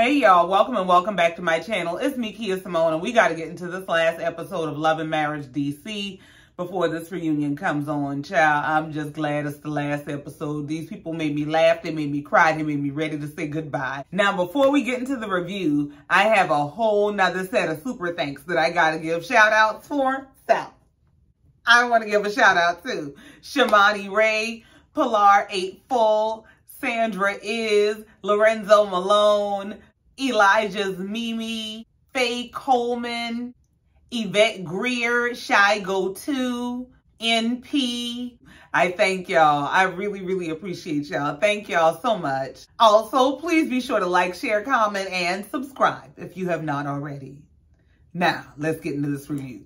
Hey y'all, welcome and welcome back to my channel. It's me, KiaSimone, and we got to get into this last episode of Love and Marriage DC before this reunion comes on. Child, I'm just glad it's the last episode. These people made me laugh, they made me cry, they made me ready to say goodbye. Now, before we get into the review, I have a whole nother set of super thanks that I got to give shout outs for. So, I want to give a shout out to Shamani Ray, Pilar 8 Full, Sandra Is, Lorenzo Malone, Elijah's Mimi, Faye Coleman, Yvette Greer, Shy Go 2, NP. I thank y'all. I really appreciate y'all. Thank y'all so much. Also, please be sure to like, share, comment, and subscribe if you have not already. Now, let's get into this review.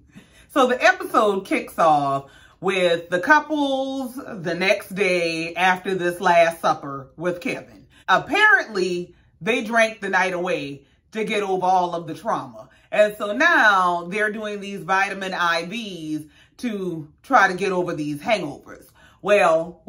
So the episode kicks off with the couples the next day after this last supper with Kevin. Apparently, they drank the night away to get over all of the trauma. And so now they're doing these vitamin IVs to try to get over these hangovers. Well,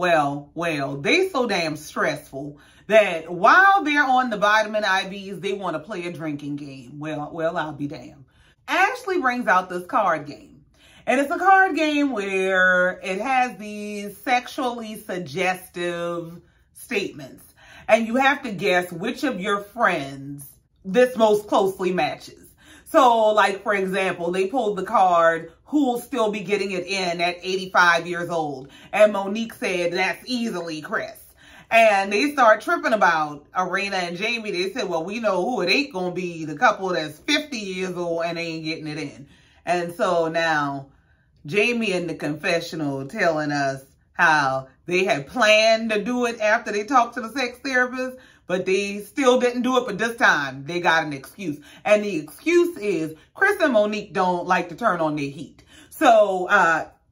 they so damn stressful that while they're on the vitamin IVs, they want to play a drinking game. Well, I'll be damned. Ashley brings out this card game. And it's a card game where it has these sexually suggestive statements. And you have to guess which of your friends this most closely matches. So, like, for example, they pulled the card, who will still be getting it in at 85 years old? And Monique said, that's easily Chris. And they start tripping about Erana and Jaime. They said, well, we know who it ain't going to be, the couple that's 50 years old and they ain't getting it in. And so now Jaime in the confessional telling us how they had planned to do it after they talked to the sex therapist, but they still didn't do it. But this time they got an excuse. And the excuse is Chris and Monique don't like to turn on their heat. So,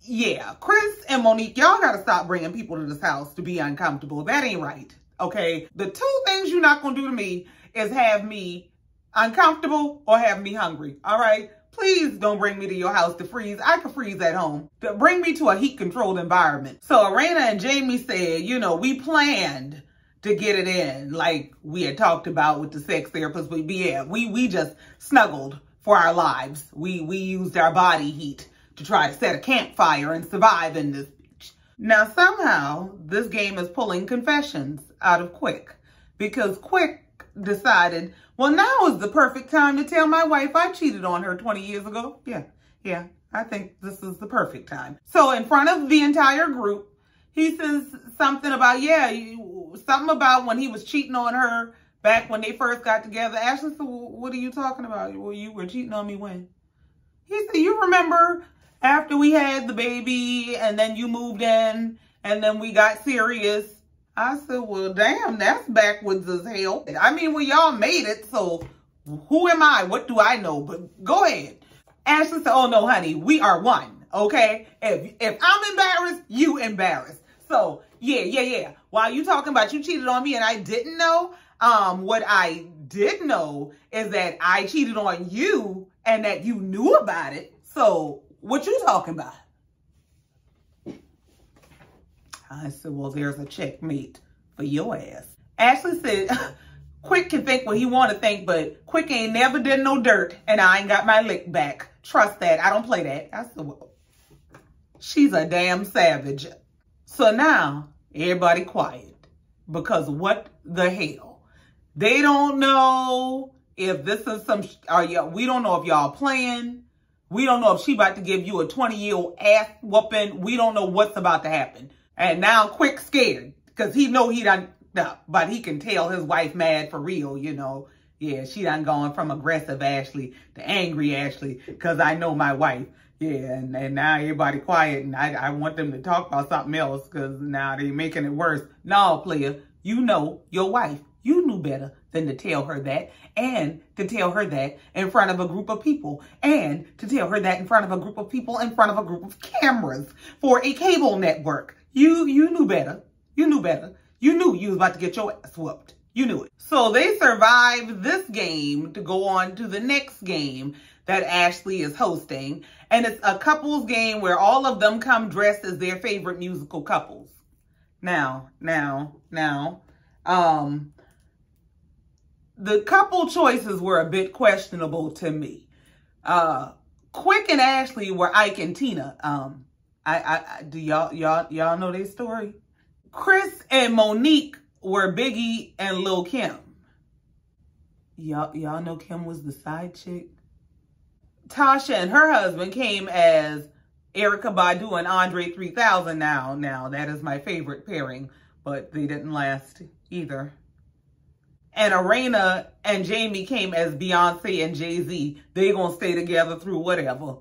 yeah, Chris and Monique, y'all got to stop bringing people to this house to be uncomfortable. That ain't right, okay? The two things you're not going to do to me is have me uncomfortable or have me hungry, all right? Please don't bring me to your house to freeze. I can freeze at home. Bring me to a heat-controlled environment. So Erana and Jaime said, you know, we planned to get it in like we had talked about with the sex therapist. But yeah, we just snuggled for our lives. We used our body heat to try to set a campfire and survive in this bitch. Now, somehow, this game is pulling confessions out of Quik because Quik decided, well, now is the perfect time to tell my wife I cheated on her 20 years ago. Yeah, I think this is the perfect time. So in front of the entire group, he says something about, something about when he was cheating on her back when they first got together. Ashley said, well, what are you talking about? Well, you were cheating on me when? He said, you remember after we had the baby and then you moved in and then we got serious? I said, well, damn, that's backwards as hell. I mean, well, y'all made it, so who am I? What do I know? But go ahead. Ashley said, oh, no, honey, we are one, okay? If I'm embarrassed, you embarrassed. So, yeah. While you talking about you cheated on me and I didn't know, what I did know is that I cheated on you and that you knew about it. So, what you talking about? I said, well, there's a checkmate for your ass. Ashley said, Quik can think what he want to think, but Quik ain't never did no dirt, and I ain't got my lick back. Trust that. I don't play that. I said, well, she's a damn savage. So now, everybody quiet, because what the hell? They don't know if this is some, we don't know if y'all playing. We don't know if she about to give you a 20-year-old ass whooping. We don't know what's about to happen. And now Quik scared because he know he done, but he can tell his wife mad for real, you know. Yeah, she done gone from aggressive Ashley to angry Ashley because I know my wife. Yeah, and now everybody quiet and I want them to talk about something else because now they making it worse. No, player, you know your wife. You knew better than to tell her that and to tell her that in front of a group of people and to tell her that in front of a group of people in front of a group of cameras for a cable network. You knew better. You knew better. You knew you was about to get your ass whooped. You knew it. So they survived this game to go on to the next game that Ashley is hosting. And it's a couples game where all of them come dressed as their favorite musical couples. Now, the couple choices were a bit questionable to me. Quik and Ashley were Ike and Tina. Do y'all know their story? Chris and Monique were Biggie and Lil' Kim. Y'all know Kim was the side chick? Tasha and her husband came as Erykah Badu and Andre 3000 now. Now, that is my favorite pairing, but they didn't last either. And Erana and Jaime came as Beyonce and Jay-Z. They gonna stay together through whatever.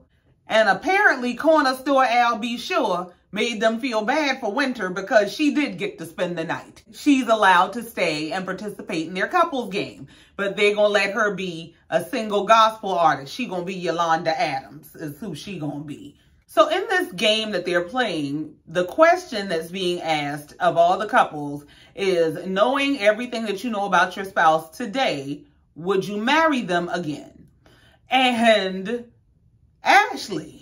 And apparently corner store Al B. Sure made them feel bad for Winter because she did get to spend the night. She's allowed to stay and participate in their couples game, but they're gonna let her be a single gospel artist. She gonna be Yolanda Adams is who she gonna be. So in this game that they're playing, the question that's being asked of all the couples is, knowing everything that you know about your spouse today, would you marry them again? And Ashley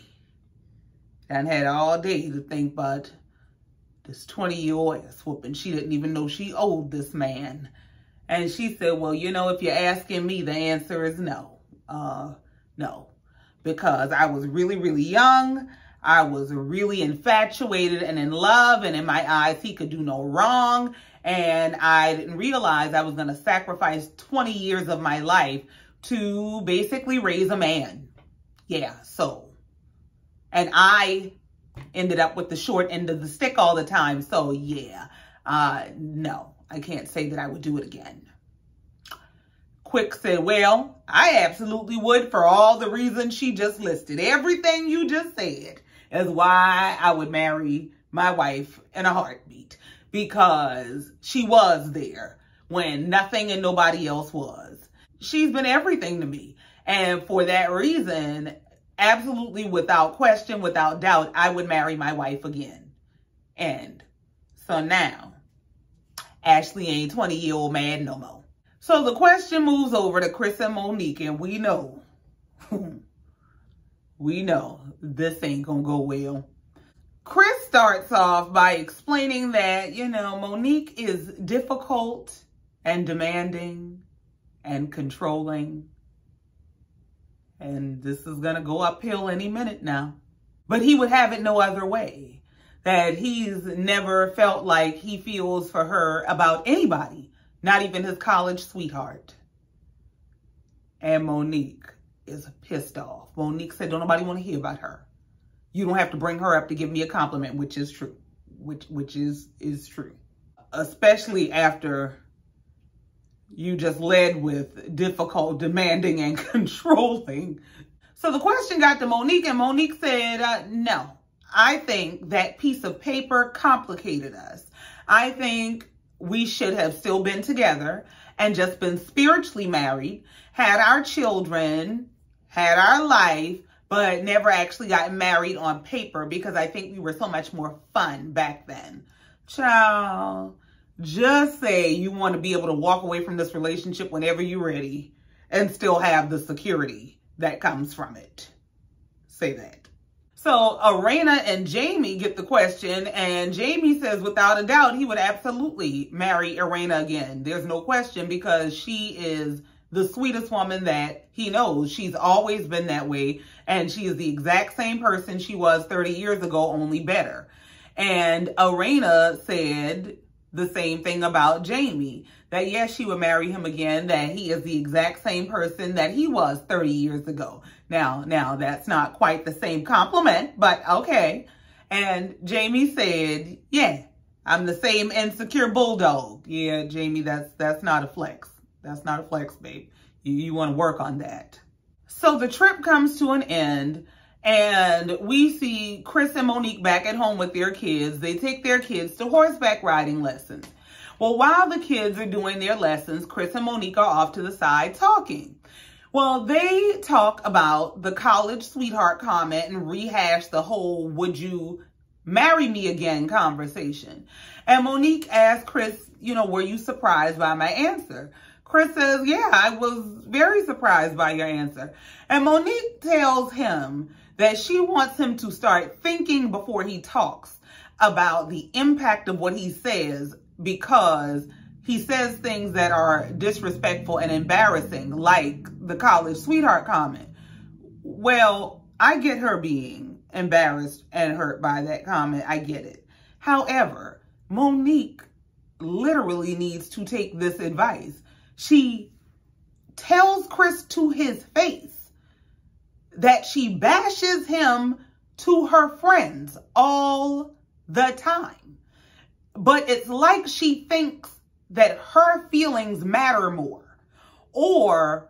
done had all day to think about this 20-year-old ass whooping. She didn't even know she owed this man. And she said, well, you know, if you're asking me, the answer is no. No. Because I was really, really young. I was really infatuated and in love. And in my eyes, he could do no wrong. And I didn't realize I was going to sacrifice 20 years of my life to basically raise a man. Yeah, so. And I ended up with the short end of the stick all the time. So, yeah. No, I can't say that I would do it again. Quik said, well, I absolutely would for all the reasons she just listed. Everything you just said is why I would marry my wife in a heartbeat. Because she was there when nothing and nobody else was. She's been everything to me. And for that reason, absolutely without question, without doubt, I would marry my wife again. And so now, Ashley ain't 20-year-old mad no more. So the question moves over to Chris and Monique, and we know, this ain't gonna go well. Chris starts off by explaining that, you know, Monique is difficult and demanding and controlling. And this is gonna go uphill any minute now. But he would have it no other way. That he's never felt like he feels for her about anybody. Not even his college sweetheart. And Monique is pissed off. Monique said, don't nobody want to hear about her. You don't have to bring her up to give me a compliment, which is true. Which is true. Especially after you just led with difficult, demanding, and controlling. So the question got to Monique, and Monique said, no. I think that piece of paper complicated us. I think we should have still been together and just been spiritually married, had our children, had our life, but never actually got married on paper because I think we were so much more fun back then. Child, just say you want to be able to walk away from this relationship whenever you're ready and still have the security that comes from it. Say that. So Erana and Jaime get the question, and Jaime says without a doubt he would absolutely marry Erana again. There's no question because she is the sweetest woman that he knows. She's always been that way, and she is the exact same person she was 30 years ago, only better. And Erana said the same thing about Jaime, that yes, she would marry him again, that he is the exact same person that he was 30 years ago. Now, that's not quite the same compliment, but okay. And Jaime said, yeah, I'm the same insecure bulldog. Yeah, Jaime, that's not a flex. That's not a flex, babe. You want to work on that. So the trip comes to an end, and we see Chris and Monique back at home with their kids. They take their kids to horseback riding lessons. Well, while the kids are doing their lessons, Chris and Monique are off to the side talking. Well, they talk about the college sweetheart comment and rehash the whole would you marry me again conversation. And Monique asked Chris, you know, were you surprised by my answer? Chris says, yeah, I was very surprised by your answer. And Monique tells him that she wants him to start thinking before he talks about the impact of what he says, because he says things that are disrespectful and embarrassing, like the college sweetheart comment. Well, I get her being embarrassed and hurt by that comment. I get it. However, Monique literally needs to take this advice. She tells Chris to his face that she bashes him to her friends all the time. But it's like she thinks that her feelings matter more, or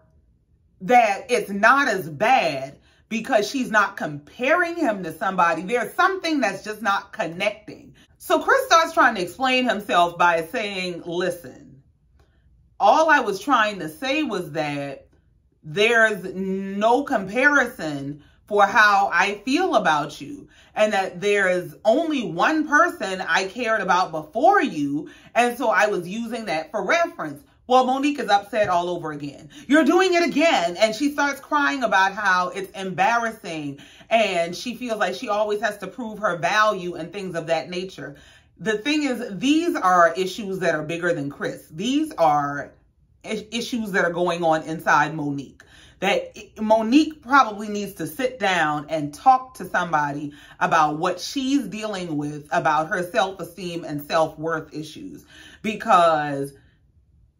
that it's not as bad because she's not comparing him to somebody. There's something that's just not connecting. So Chris starts trying to explain himself by saying, listen, all I was trying to say was that there's no comparison for how I feel about you, and that there is only one person I cared about before you, and so I was using that for reference. Well, Monique is upset all over again. You're doing it again. And she starts crying about how it's embarrassing, and she feels like she always has to prove her value and things of that nature. The thing is, these are issues that are bigger than Chris. These are issues that are going on inside Monique, that Monique probably needs to sit down and talk to somebody about what she's dealing with, about her self-esteem and self-worth issues, because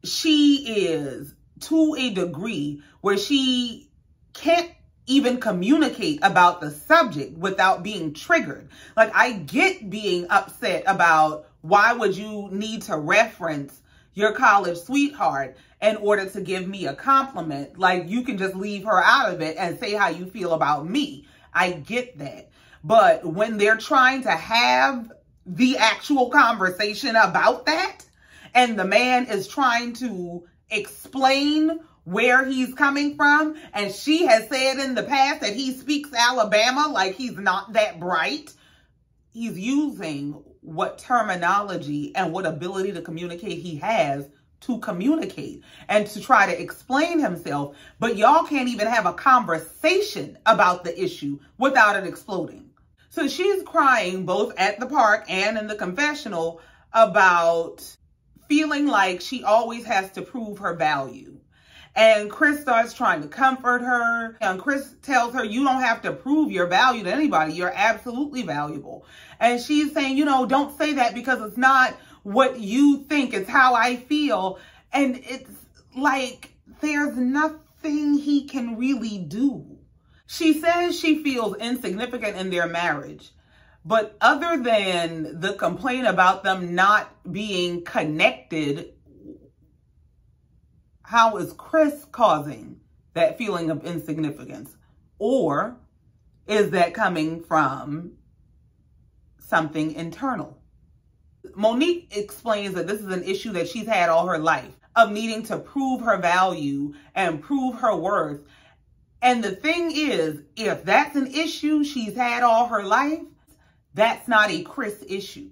she is to a degree where she can't even communicate about the subject without being triggered. Like, I get being upset about why would you need to reference your college sweetheart in order to give me a compliment. Like, you can just leave her out of it and say how you feel about me. I get that. But when they're trying to have the actual conversation about that, and the man is trying to explain where he's coming from, and she has said in the past that he speaks Alabama like he's not that bright, he's using what terminology and what ability to communicate he has to communicate and to try to explain himself. But y'all can't even have a conversation about the issue without it exploding. So she's crying both at the park and in the confessional about feeling like she always has to prove her value. And Chris starts trying to comfort her. And Chris tells her, you don't have to prove your value to anybody. You're absolutely valuable. And she's saying, you know, don't say that because it's not what you think. It's how I feel. And it's like there's nothing he can really do. She says she feels insignificant in their marriage. But other than the complaint about them not being connected, how is Chris causing that feeling of insignificance? Or is that coming from something internal? Monique explains that this is an issue that she's had all her life, of needing to prove her value and prove her worth. And the thing is, if that's an issue she's had all her life, that's not a Chris issue.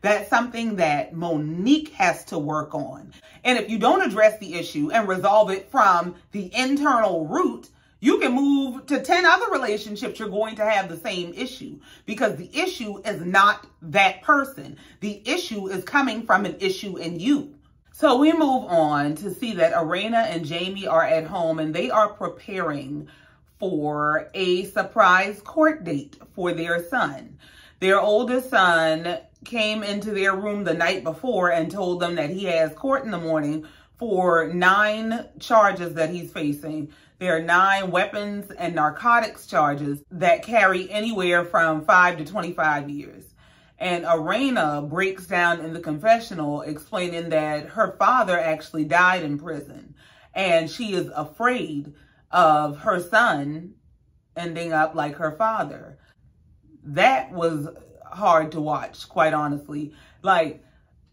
That's something that Monique has to work on. And if you don't address the issue and resolve it from the internal root, you can move to 10 other relationships you're going to have the same issue, because the issue is not that person. The issue is coming from an issue in you. So we move on to see that Erana and Jaime are at home, and they are preparing for a surprise court date for their son. Their oldest son came into their room the night before and told them that he has court in the morning for 9 charges that he's facing. There are 9 weapons and narcotics charges that carry anywhere from 5 to 25 years. And Erana breaks down in the confessional explaining that her father actually died in prison, and she is afraid of her son ending up like her father. That was hard to watch, quite honestly. Like,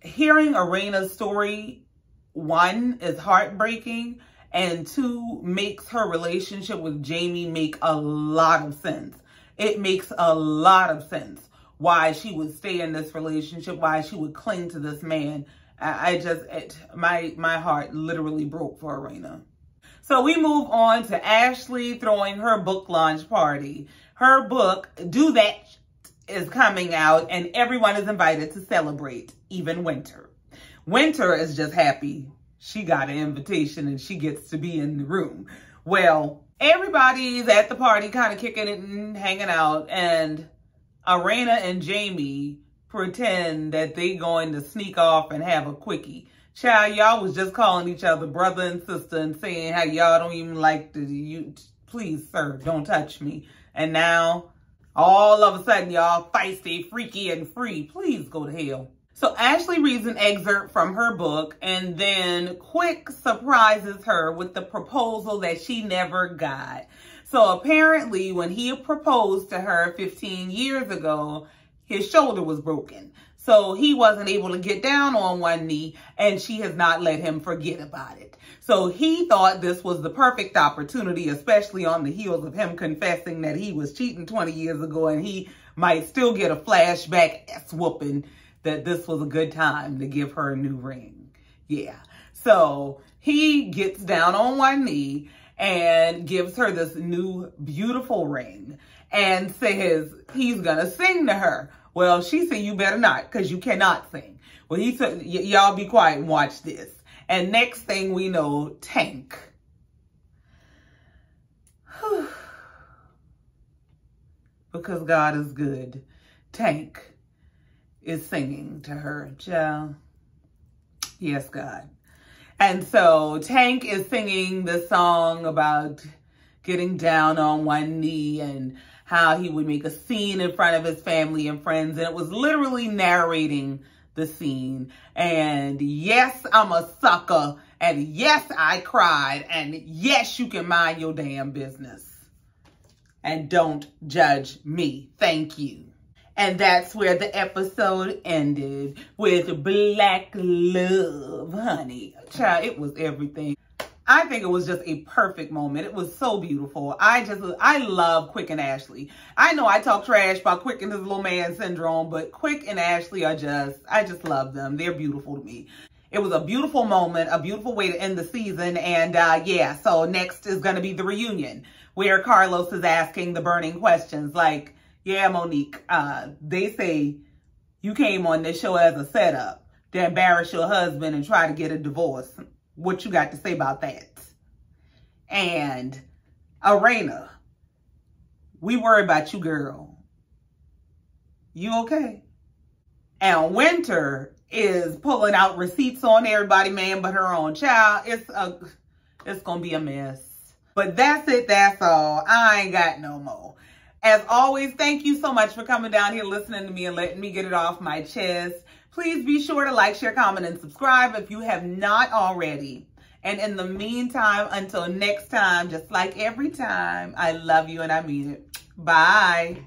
hearing Erana's story, 1, is heartbreaking, and 2, makes her relationship with Jaime make a lot of sense. It makes a lot of sense why she would stay in this relationship, why she would cling to this man. My heart literally broke for Erana. So we move on to Ashley throwing her book launch party. Her book, Do That, is coming out, and everyone is invited to celebrate, even Winter. Winter is just happy she got an invitation and she gets to be in the room. Well, everybody's at the party kind of kicking it and hanging out, and Erana and Jaime pretend that they going to sneak off and have a quickie. Child, y'all was just calling each other brother and sister and saying how y'all don't even like please, sir, don't touch me. And now, all of a sudden, y'all feisty, freaky, and free. Please go to hell. So Ashley reads an excerpt from her book, and then Quik surprises her with the proposal that she never got. So apparently, when he proposed to her 15 years ago, his shoulder was broken. So he wasn't able to get down on one knee, and she has not let him forget about it. So he thought this was the perfect opportunity, especially on the heels of him confessing that he was cheating 20 years ago, and he might still get a flashback ass whooping, that this was a good time to give her a new ring. Yeah. So he gets down on one knee and gives her this new beautiful ring and says he's going to sing to her. Well, she said, you better not, because you cannot sing. Well, he said, y'all be quiet and watch this. And next thing we know, Tank. Because God is good. Tank is singing to her. Child. Yes, God. And so Tank is singing the song about getting down on one knee and how he would make a scene in front of his family and friends. And it was literally narrating the scene. And yes, I'm a sucker. And yes, I cried. And yes, you can mind your damn business. And don't judge me. Thank you. And that's where the episode ended, with black love, honey. Child, it was everything. I think it was just a perfect moment. It was so beautiful. I love Quik and Ashley. I know I talk trash about Quik and his little man syndrome, but Quik and Ashley are I just love them. They're beautiful to me. It was a beautiful moment, a beautiful way to end the season. And yeah, so next is going to be the reunion, where Carlos is asking the burning questions like, yeah, Monique, they say you came on this show as a setup to embarrass your husband and try to get a divorce. What you got to say about that? And Erana, we worry about you, girl. You okay? And Winter is pulling out receipts on everybody, man, but her own child. It's gonna be a mess. But that's it. That's all. I ain't got no more. As always, thank you so much for coming down here, listening to me, and letting me get it off my chest. Please be sure to like, share, comment, and subscribe if you have not already. And in the meantime, until next time, just like every time, I love you and I mean it. Bye.